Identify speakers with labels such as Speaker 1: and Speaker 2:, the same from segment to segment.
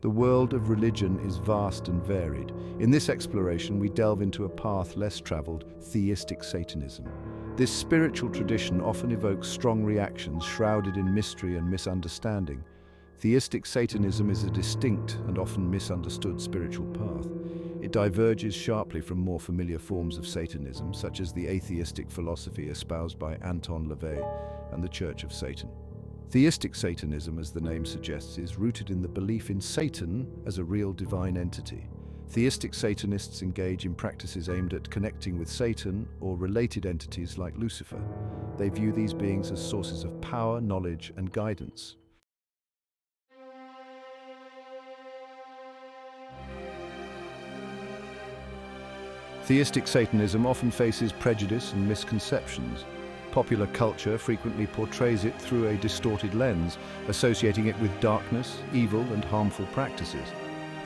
Speaker 1: the world of religion is vast and varied. In this exploration, we delve into a path less traveled, theistic Satanism. This spiritual tradition often evokes strong reactions shrouded in mystery and misunderstanding. Theistic Satanism is a distinct and often misunderstood spiritual path. It diverges sharply from more familiar forms of Satanism, such as the atheistic philosophy espoused by Anton LaVey and the Church of Satan. Theistic Satanism, as the name suggests, is rooted in the belief in Satan as a real divine entity. Theistic Satanists engage in practices aimed at connecting with Satan or related entities like Lucifer. They view these beings as sources of power, knowledge, and guidance. Theistic Satanism often faces prejudice and misconceptions. Popular culture frequently portrays it through a distorted lens, associating it with darkness, evil, and harmful practices.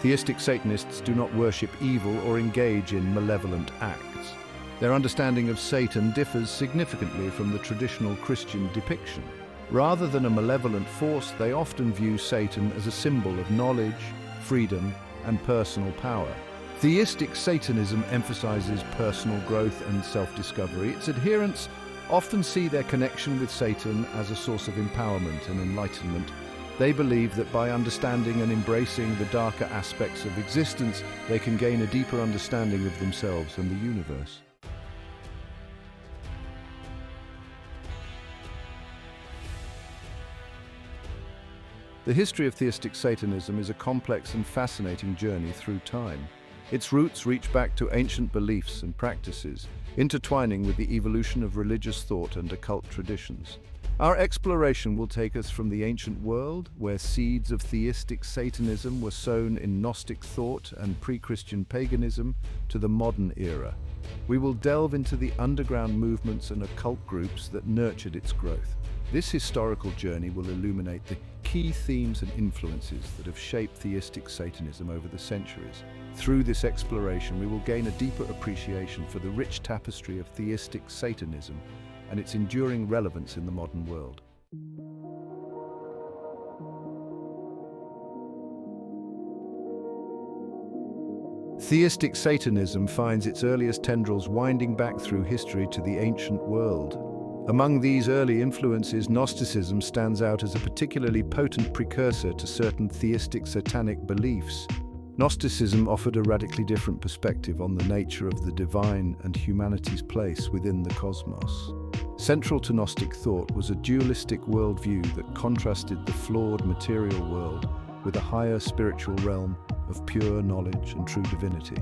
Speaker 1: Theistic Satanists do not worship evil or engage in malevolent acts. Their understanding of Satan differs significantly from the traditional Christian depiction. Rather than a malevolent force, they often view Satan as a symbol of knowledge, freedom, and personal power. Theistic Satanism emphasizes personal growth and self-discovery. Its adherents often see their connection with Satan as a source of empowerment and enlightenment. They believe that by understanding and embracing the darker aspects of existence, they can gain a deeper understanding of themselves and the universe. The history of theistic Satanism is a complex and fascinating journey through time. Its roots reach back to ancient beliefs and practices, intertwining with the evolution of religious thought and occult traditions. Our exploration will take us from the ancient world, where seeds of theistic Satanism were sown in Gnostic thought and pre-Christian paganism, to the modern era. We will delve into the underground movements and occult groups that nurtured its growth. This historical journey will illuminate the key themes and influences that have shaped theistic Satanism over the centuries. Through this exploration, we will gain a deeper appreciation for the rich tapestry of theistic Satanism and its enduring relevance in the modern world. Theistic Satanism finds its earliest tendrils winding back through history to the ancient world. Among these early influences, Gnosticism stands out as a particularly potent precursor to certain theistic satanic beliefs. Gnosticism offered a radically different perspective on the nature of the divine and humanity's place within the cosmos. Central to Gnostic thought was a dualistic worldview that contrasted the flawed material world with a higher spiritual realm of pure knowledge and true divinity.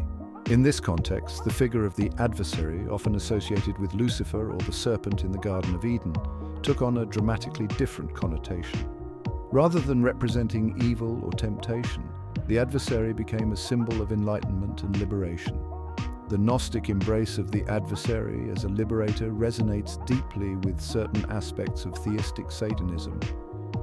Speaker 1: In this context, the figure of the adversary, often associated with Lucifer or the serpent in the Garden of Eden, took on a dramatically different connotation. Rather than representing evil or temptation, the adversary became a symbol of enlightenment and liberation. The Gnostic embrace of the adversary as a liberator resonates deeply with certain aspects of theistic Satanism.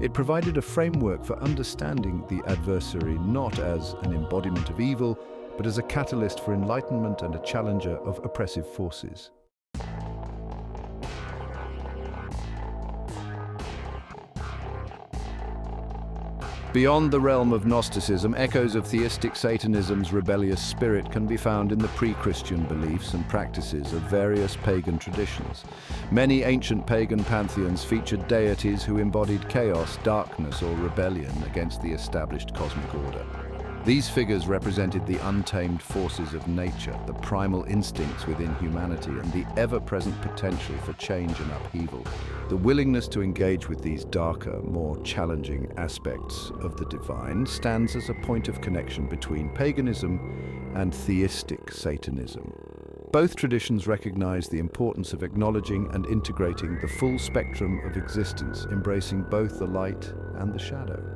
Speaker 1: It provided a framework for understanding the adversary not as an embodiment of evil, but as a catalyst for enlightenment and a challenger of oppressive forces. Beyond the realm of Gnosticism, echoes of theistic Satanism's rebellious spirit can be found in the pre-Christian beliefs and practices of various pagan traditions. Many ancient pagan pantheons featured deities who embodied chaos, darkness, or rebellion against the established cosmic order. These figures represented the untamed forces of nature, the primal instincts within humanity, and the ever-present potential for change and upheaval. The willingness to engage with these darker, more challenging aspects of the divine stands as a point of connection between paganism and theistic Satanism. Both traditions recognize the importance of acknowledging and integrating the full spectrum of existence, embracing both the light and the shadow.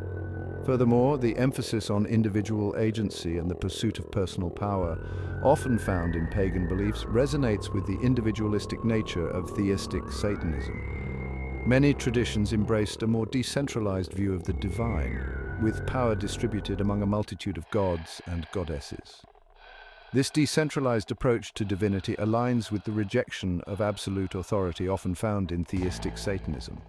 Speaker 1: Furthermore, the emphasis on individual agency and the pursuit of personal power, often found in pagan beliefs, resonates with the individualistic nature of theistic Satanism. Many traditions embraced a more decentralized view of the divine, with power distributed among a multitude of gods and goddesses. This decentralized approach to divinity aligns with the rejection of absolute authority often found in theistic Satanism.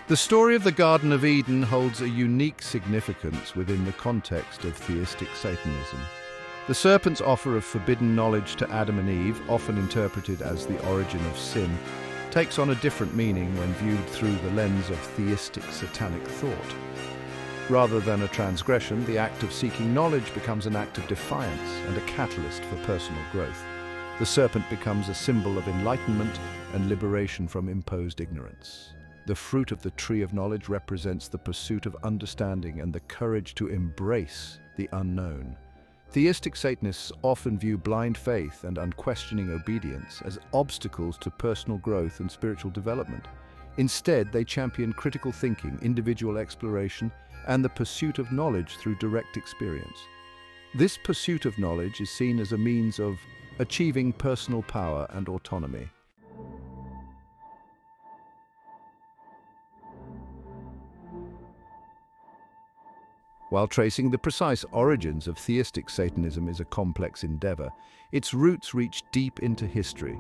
Speaker 1: The story of the Garden of Eden holds a unique significance within the context of theistic Satanism. The serpent's offer of forbidden knowledge to Adam and Eve, often interpreted as the origin of sin, takes on a different meaning when viewed through the lens of theistic satanic thought. Rather than a transgression, the act of seeking knowledge becomes an act of defiance and a catalyst for personal growth. The serpent becomes a symbol of enlightenment and liberation from imposed ignorance. The fruit of the tree of knowledge represents the pursuit of understanding and the courage to embrace the unknown. Theistic Satanists often view blind faith and unquestioning obedience as obstacles to personal growth and spiritual development. Instead, they champion critical thinking, individual exploration, and the pursuit of knowledge through direct experience. This pursuit of knowledge is seen as a means of achieving personal power and autonomy. While tracing the precise origins of theistic Satanism is a complex endeavor, its roots reach deep into history.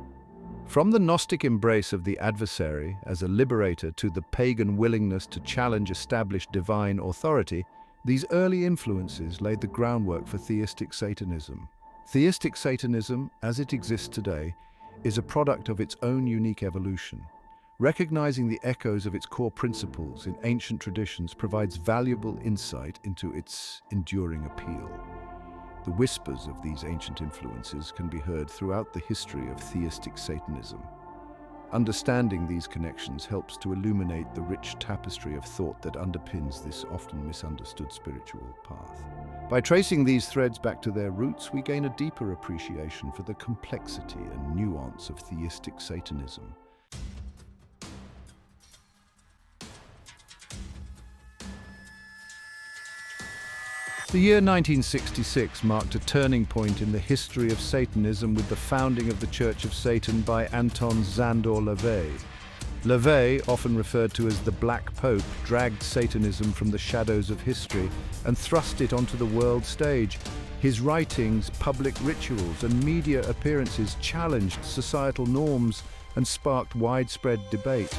Speaker 1: From the Gnostic embrace of the adversary as a liberator to the pagan willingness to challenge established divine authority, these early influences laid the groundwork for theistic Satanism. Theistic Satanism, as it exists today, is a product of its own unique evolution. Recognizing the echoes of its core principles in ancient traditions provides valuable insight into its enduring appeal. The whispers of these ancient influences can be heard throughout the history of theistic Satanism. Understanding these connections helps to illuminate the rich tapestry of thought that underpins this often misunderstood spiritual path. By tracing these threads back to their roots, we gain a deeper appreciation for the complexity and nuance of theistic Satanism. The year 1966 marked a turning point in the history of Satanism with the founding of the Church of Satan by Anton LaVey. LaVey, often referred to as the Black Pope, dragged Satanism from the shadows of history and thrust it onto the world stage. His writings, public rituals, and media appearances challenged societal norms and sparked widespread debate.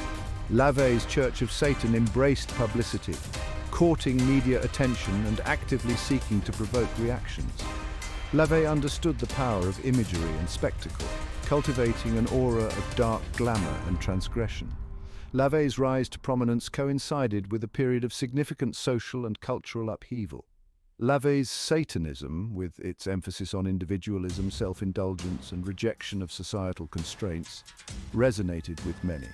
Speaker 1: LaVey's Church of Satan embraced publicity, courting media attention and actively seeking to provoke reactions. LaVey understood the power of imagery and spectacle, cultivating an aura of dark glamour and transgression. LaVey's rise to prominence coincided with a period of significant social and cultural upheaval. LaVey's Satanism, with its emphasis on individualism, self-indulgence, and rejection of societal constraints, resonated with many.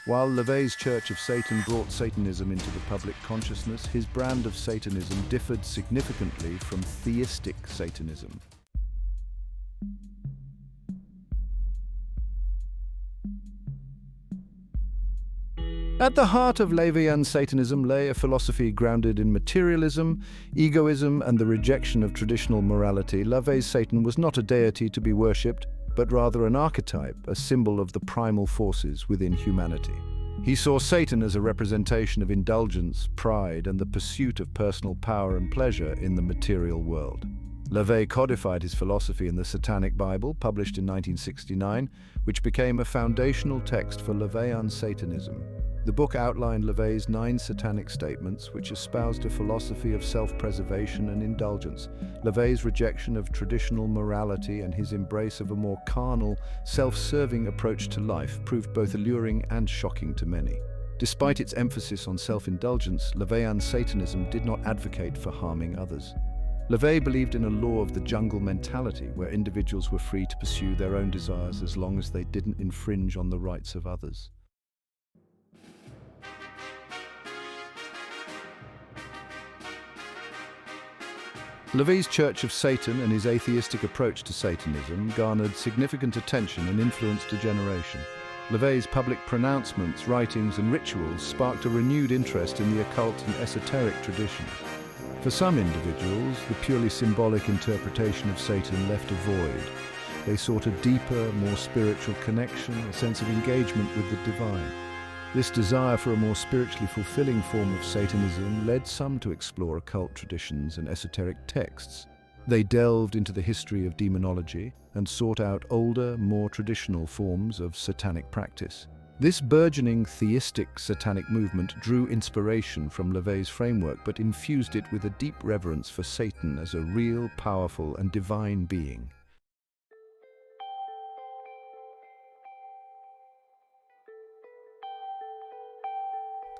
Speaker 1: While LaVey's Church of Satan brought Satanism into the public consciousness, his brand of Satanism differed significantly from theistic Satanism. At the heart of LaVeyan Satanism lay a philosophy grounded in materialism, egoism, and the rejection of traditional morality. LaVey's Satan was not a deity to be worshipped, but rather an archetype, a symbol of the primal forces within humanity. He saw Satan as a representation of indulgence, pride, and the pursuit of personal power and pleasure in the material world. LaVey codified his philosophy in the Satanic Bible, published in 1969, which became a foundational text for LaVeyan Satanism. The book outlined LaVey's 9 satanic statements, which espoused a philosophy of self-preservation and indulgence. LaVey's rejection of traditional morality and his embrace of a more carnal, self-serving approach to life proved both alluring and shocking to many. Despite its emphasis on self-indulgence, LaVeyan Satanism did not advocate for harming others. LaVey believed in a law of the jungle mentality, where individuals were free to pursue their own desires as long as they didn't infringe on the rights of others. LaVey's Church of Satan and his atheistic approach to Satanism garnered significant attention and influenced a generation. LaVey's public pronouncements, writings, and rituals sparked a renewed interest in the occult and esoteric traditions. For some individuals, the purely symbolic interpretation of Satan left a void. They sought a deeper, more spiritual connection, a sense of engagement with the divine. This desire for a more spiritually fulfilling form of Satanism led some to explore occult traditions and esoteric texts. They delved into the history of demonology and sought out older, more traditional forms of satanic practice. This burgeoning theistic satanic movement drew inspiration from LaVey's framework but infused it with a deep reverence for Satan as a real, powerful, and divine being.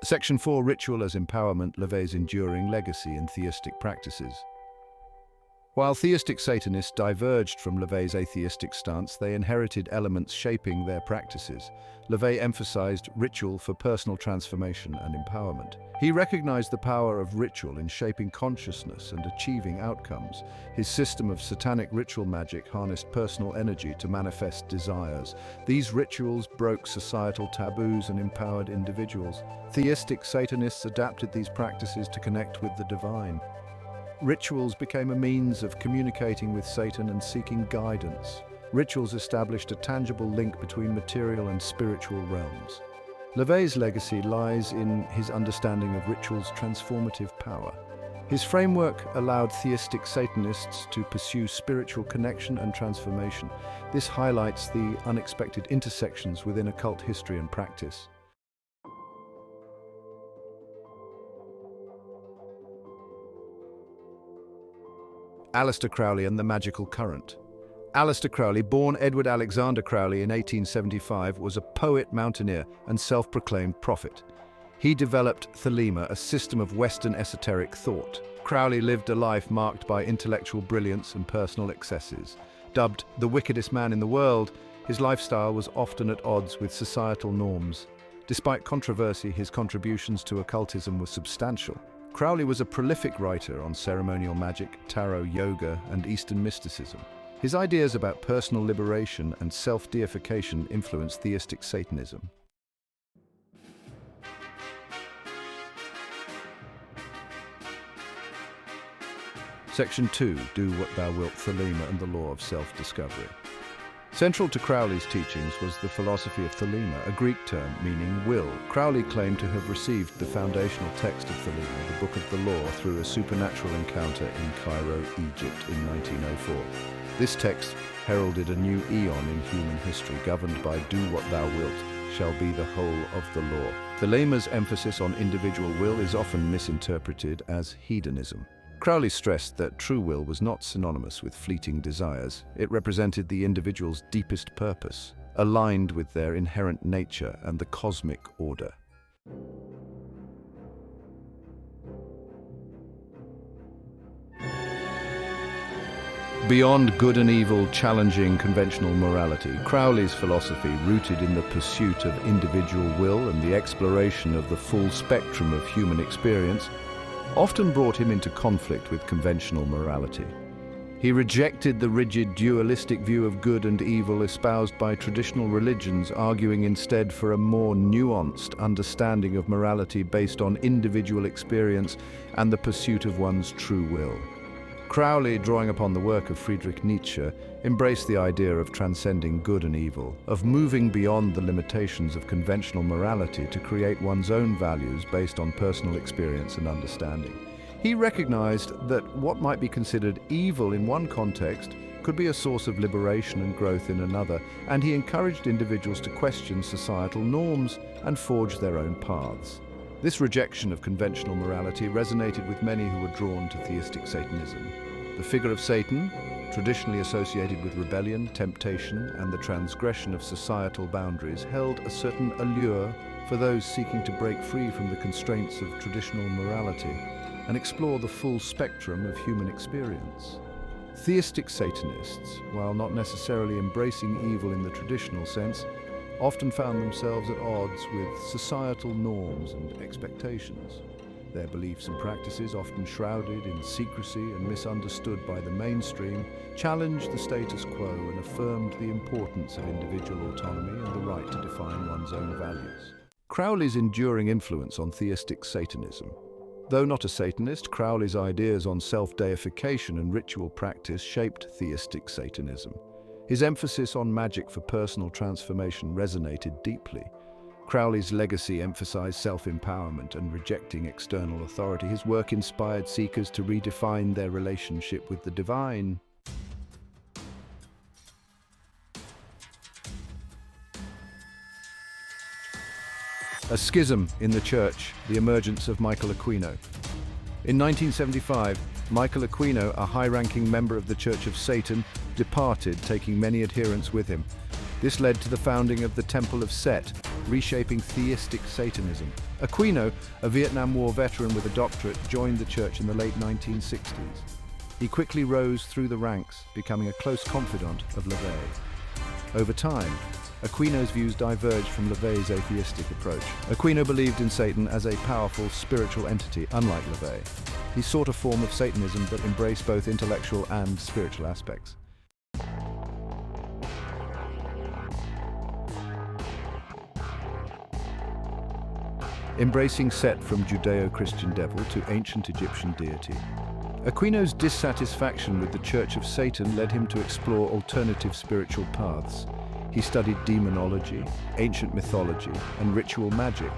Speaker 1: Section 4, Ritual as Empowerment, LaVey's Enduring Legacy in Theistic Practices. While theistic Satanists diverged from LaVey's atheistic stance, they inherited elements shaping their practices. LaVey emphasized ritual for personal transformation and empowerment. He recognized the power of ritual in shaping consciousness and achieving outcomes. His system of satanic ritual magic harnessed personal energy to manifest desires. These rituals broke societal taboos and empowered individuals. Theistic Satanists adapted these practices to connect with the divine. Rituals became a means of communicating with Satan and seeking guidance. Rituals established a tangible link between material and spiritual realms. LaVey's legacy lies in his understanding of ritual's transformative power. His framework allowed theistic Satanists to pursue spiritual connection and transformation. This highlights the unexpected intersections within occult history and practice. Aleister Crowley and the Magical Current. Aleister Crowley, born Edward Alexander Crowley in 1875, was a poet, mountaineer, and self-proclaimed prophet. He developed Thelema, a system of Western esoteric thought. Crowley lived a life marked by intellectual brilliance and personal excesses. Dubbed the wickedest man in the world, his lifestyle was often at odds with societal norms. Despite controversy, his contributions to occultism were substantial. Crowley was a prolific writer on ceremonial magic, tarot, yoga, and Eastern mysticism. His ideas about personal liberation and self-deification influenced theistic Satanism. Section 2, Do What Thou Wilt, Thelema and the Law of Self-Discovery. Central to Crowley's teachings was the philosophy of Thelema, a Greek term meaning will. Crowley claimed to have received the foundational text of Thelema, the Book of the Law, through a supernatural encounter in Cairo, Egypt in 1904. This text heralded a new eon in human history, governed by do what thou wilt shall be the whole of the law. Thelema's emphasis on individual will is often misinterpreted as hedonism. Crowley stressed that true will was not synonymous with fleeting desires. It represented the individual's deepest purpose, aligned with their inherent nature and the cosmic order. Beyond good and evil, challenging conventional morality, Crowley's philosophy, rooted in the pursuit of individual will and the exploration of the full spectrum of human experience, often brought him into conflict with conventional morality. He rejected the rigid, dualistic view of good and evil espoused by traditional religions, arguing instead for a more nuanced understanding of morality based on individual experience and the pursuit of one's true will. Crowley, drawing upon the work of Friedrich Nietzsche, embraced the idea of transcending good and evil, of moving beyond the limitations of conventional morality to create one's own values based on personal experience and understanding. He recognized that what might be considered evil in one context could be a source of liberation and growth in another, and he encouraged individuals to question societal norms and forge their own paths. This rejection of conventional morality resonated with many who were drawn to theistic Satanism. The figure of Satan, traditionally associated with rebellion, temptation, and the transgression of societal boundaries, held a certain allure for those seeking to break free from the constraints of traditional morality and explore the full spectrum of human experience. Theistic Satanists, while not necessarily embracing evil in the traditional sense, often found themselves at odds with societal norms and expectations. Their beliefs and practices, often shrouded in secrecy and misunderstood by the mainstream, challenged the status quo and affirmed the importance of individual autonomy and the right to define one's own values. Crowley's enduring influence on theistic Satanism. Though not a Satanist, Crowley's ideas on self-deification and ritual practice shaped theistic Satanism. His emphasis on magic for personal transformation resonated deeply. Crowley's legacy emphasized self-empowerment and rejecting external authority. His work inspired seekers to redefine their relationship with the divine. A schism in the church, the emergence of Michael Aquino. In 1975, Michael Aquino, a high-ranking member of the Church of Satan, departed, taking many adherents with him. This led to the founding of the Temple of Set, reshaping Theistic Satanism. Aquino, a Vietnam War veteran with a doctorate, joined the church in the late 1960s. He quickly rose through the ranks, becoming a close confidant of LaVey. Over time, Aquino's views diverged from LaVey's atheistic approach. Aquino believed in Satan as a powerful spiritual entity, unlike LaVey. He sought a form of Satanism that embraced both intellectual and spiritual aspects. Embracing Set from Judeo-Christian devil to ancient Egyptian deity. Aquino's dissatisfaction with the Church of Satan led him to explore alternative spiritual paths. He studied demonology, ancient mythology, and ritual magic.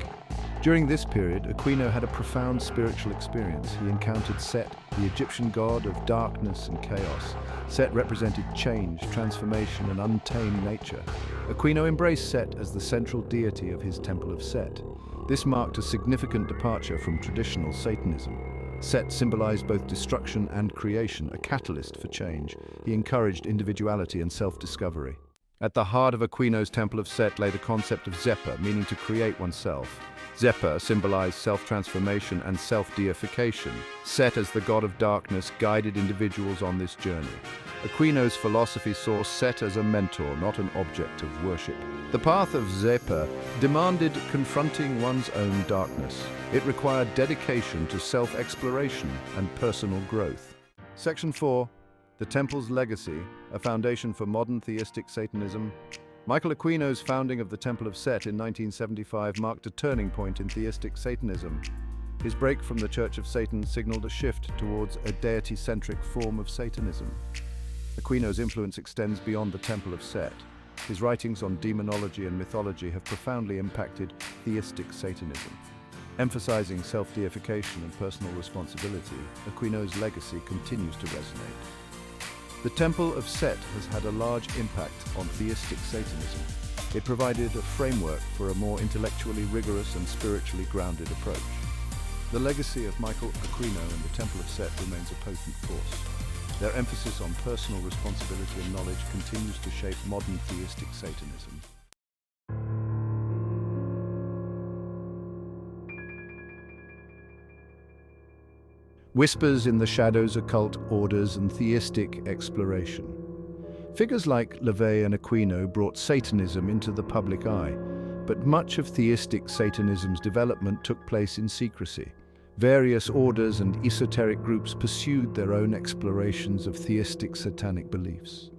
Speaker 1: During this period, Aquino had a profound spiritual experience. He encountered Set, the Egyptian god of darkness and chaos. Set represented change, transformation, and untamed nature. Aquino embraced Set as the central deity of his Temple of Set. This marked a significant departure from traditional Satanism. Set symbolized both destruction and creation, a catalyst for change. He encouraged individuality and self-discovery. At the heart of Aquino's Temple of Set lay the concept of Zepa, meaning to create oneself. Zepa symbolized self-transformation and self-deification. Set, as the god of darkness, guided individuals on this journey. Aquino's philosophy saw Set as a mentor, not an object of worship. The path of Zepa demanded confronting one's own darkness. It required dedication to self-exploration and personal growth. Section 4. The Temple's Legacy, a foundation for modern theistic Satanism. Michael Aquino's founding of the Temple of Set in 1975 marked a turning point in theistic Satanism. His break from the Church of Satan signaled a shift towards a deity-centric form of Satanism. Aquino's influence extends beyond the Temple of Set. His writings on demonology and mythology have profoundly impacted theistic Satanism. Emphasizing self-deification and personal responsibility, Aquino's legacy continues to resonate. The Temple of Set has had a large impact on theistic Satanism. It provided a framework for a more intellectually rigorous and spiritually grounded approach. The legacy of Michael Aquino and the Temple of Set remains a potent force. Their emphasis on personal responsibility and knowledge continues to shape modern theistic Satanism. Whispers in the shadows, occult orders, and theistic exploration. Figures like LaVey and Aquino brought Satanism into the public eye, but much of theistic Satanism's development took place in secrecy. Various orders and esoteric groups pursued their own explorations of theistic satanic beliefs.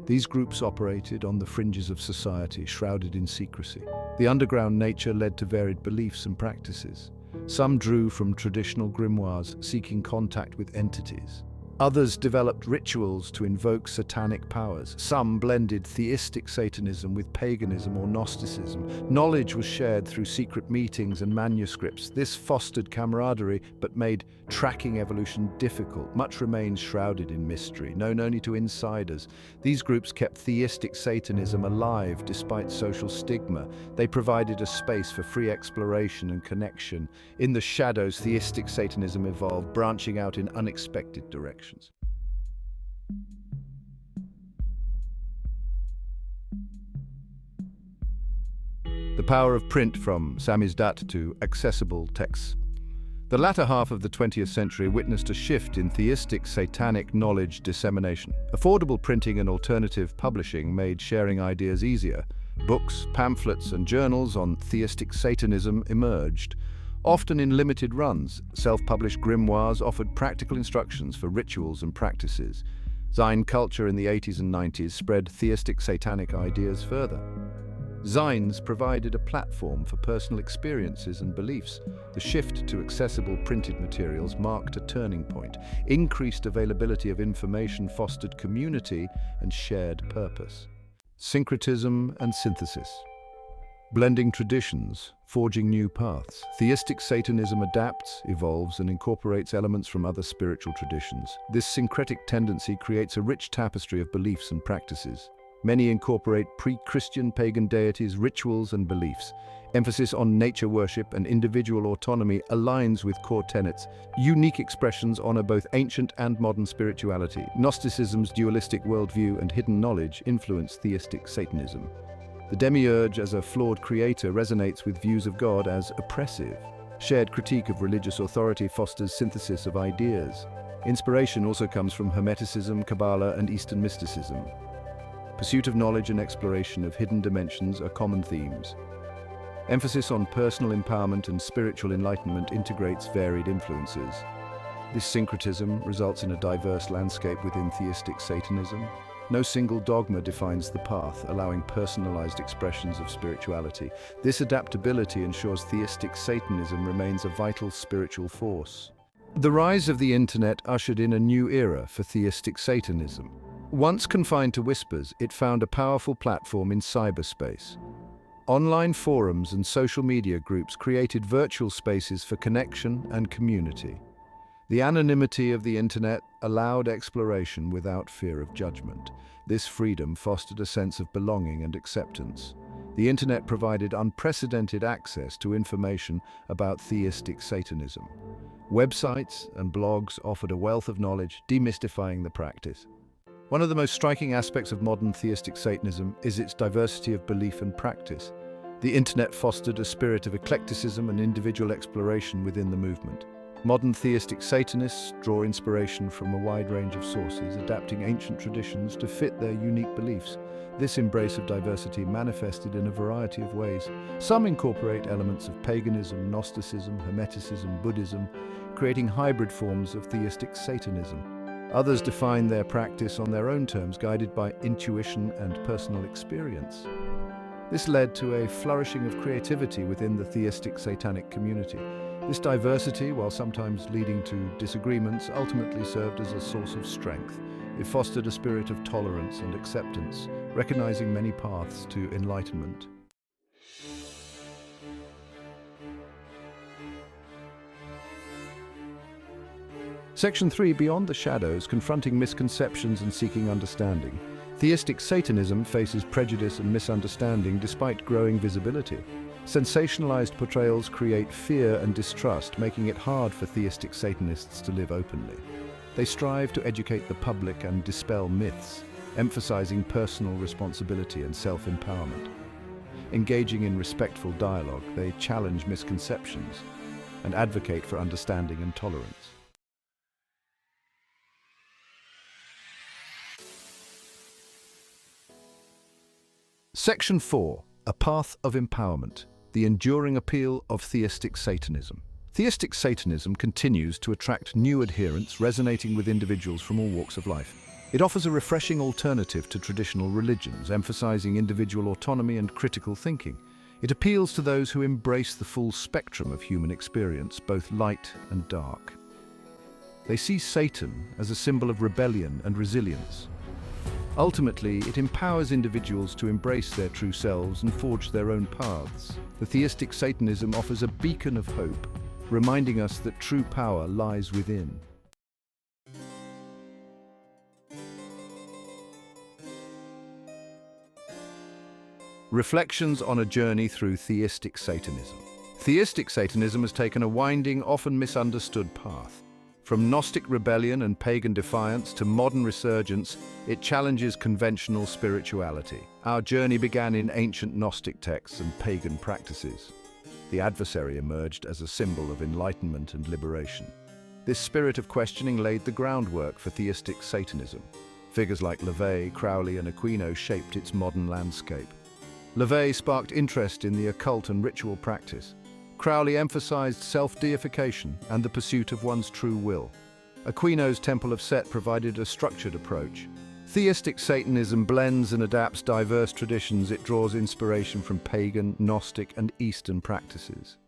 Speaker 1: These groups operated on the fringes of society, shrouded in secrecy. The underground nature led to varied beliefs and practices. Some drew from traditional grimoires, seeking contact with entities. Others developed rituals to invoke satanic powers. Some blended theistic Satanism with paganism or Gnosticism. Knowledge was shared through secret meetings and manuscripts. This fostered camaraderie, but made tracking evolution difficult. Much remains shrouded in mystery, known only to insiders. These groups kept theistic Satanism alive despite social stigma. They provided a space for free exploration and connection. In the shadows, theistic Satanism evolved, branching out in unexpected directions. The power of print, from samizdat to accessible texts. The latter half of the 20th century witnessed a shift in theistic satanic knowledge dissemination. Affordable printing and alternative publishing made sharing ideas easier. Books, pamphlets, and journals on theistic Satanism emerged. Often in limited runs, self-published grimoires offered practical instructions for rituals and practices. Zine culture in the 80s and 90s spread theistic satanic ideas further. Zines provided a platform for personal experiences and beliefs. The shift to accessible printed materials marked a turning point. Increased availability of information fostered community and shared purpose. Syncretism and synthesis. Blending traditions, forging new paths. Theistic Satanism adapts, evolves, and incorporates elements from other spiritual traditions. This syncretic tendency creates a rich tapestry of beliefs and practices. Many incorporate pre-Christian pagan deities, rituals, and beliefs. Emphasis on nature worship and individual autonomy aligns with core tenets. Unique expressions honor both ancient and modern spirituality. Gnosticism's dualistic worldview and hidden knowledge influence theistic Satanism. The demiurge as a flawed creator resonates with views of God as oppressive. Shared critique of religious authority fosters synthesis of ideas. Inspiration also comes from Hermeticism, Kabbalah, and Eastern mysticism. Pursuit of knowledge and exploration of hidden dimensions are common themes. Emphasis on personal empowerment and spiritual enlightenment integrates varied influences. This syncretism results in a diverse landscape within theistic Satanism. No single dogma defines the path, allowing personalized expressions of spirituality. This adaptability ensures theistic Satanism remains a vital spiritual force. The rise of the internet ushered in a new era for theistic Satanism. Once confined to whispers, it found a powerful platform in cyberspace. Online forums and social media groups created virtual spaces for connection and community. The anonymity of the internet allowed exploration without fear of judgment. This freedom fostered a sense of belonging and acceptance. The internet provided unprecedented access to information about theistic Satanism. Websites and blogs offered a wealth of knowledge, demystifying the practice. One of the most striking aspects of modern theistic Satanism is its diversity of belief and practice. The internet fostered a spirit of eclecticism and individual exploration within the movement. Modern theistic Satanists draw inspiration from a wide range of sources, adapting ancient traditions to fit their unique beliefs. This embrace of diversity manifested in a variety of ways. Some incorporate elements of paganism, Gnosticism, Hermeticism, Buddhism, creating hybrid forms of theistic Satanism. Others define their practice on their own terms, guided by intuition and personal experience. This led to a flourishing of creativity within the theistic satanic community. This diversity, while sometimes leading to disagreements, ultimately served as a source of strength. It fostered a spirit of tolerance and acceptance, recognizing many paths to enlightenment. Section 3, Beyond the Shadows, Confronting Misconceptions and Seeking Understanding. Theistic Satanism faces prejudice and misunderstanding despite growing visibility. Sensationalized portrayals create fear and distrust, making it hard for theistic Satanists to live openly. They strive to educate the public and dispel myths, emphasizing personal responsibility and self-empowerment. Engaging in respectful dialogue, they challenge misconceptions and advocate for understanding and tolerance. Section 4, A Path of Empowerment, the enduring appeal of theistic Satanism. Theistic Satanism continues to attract new adherents, resonating with individuals from all walks of life. It offers a refreshing alternative to traditional religions, emphasizing individual autonomy and critical thinking. It appeals to those who embrace the full spectrum of human experience, both light and dark. They see Satan as a symbol of rebellion and resilience. Ultimately, it empowers individuals to embrace their true selves and forge their own paths. The theistic Satanism offers a beacon of hope, reminding us that true power lies within. Reflections on a journey through theistic Satanism. Theistic Satanism has taken a winding, often misunderstood path. From Gnostic rebellion and pagan defiance to modern resurgence, it challenges conventional spirituality. Our journey began in ancient Gnostic texts and pagan practices. The adversary emerged as a symbol of enlightenment and liberation. This spirit of questioning laid the groundwork for theistic Satanism. Figures like LaVey, Crowley, and Aquino shaped its modern landscape. LaVey sparked interest in the occult and ritual practice. Crowley emphasized self-deification and the pursuit of one's true will. Aquino's Temple of Set provided a structured approach. Theistic Satanism blends and adapts diverse traditions. It draws inspiration from pagan, Gnostic, and Eastern practices.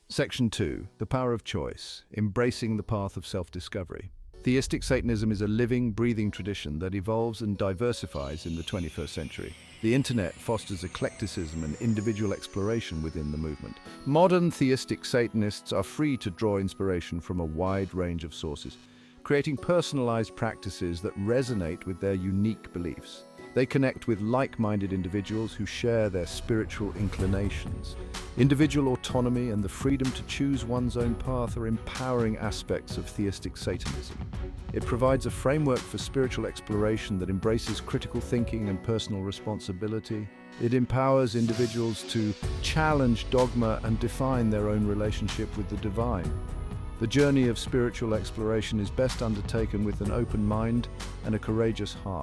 Speaker 1: Section 2, The Power of Choice, Embracing the Path of Self-Discovery. Theistic Satanism is a living, breathing tradition that evolves and diversifies in the 21st century. The internet fosters eclecticism and individual exploration within the movement. Modern theistic Satanists are free to draw inspiration from a wide range of sources, creating personalized practices that resonate with their unique beliefs. They connect with like-minded individuals who share their spiritual inclinations. Individual autonomy and the freedom to choose one's own path are empowering aspects of theistic Satanism. It provides a framework for spiritual exploration that embraces critical thinking and personal responsibility. It empowers individuals to challenge dogma and define their own relationship with the divine. The journey of spiritual exploration is best undertaken with an open mind and a courageous heart.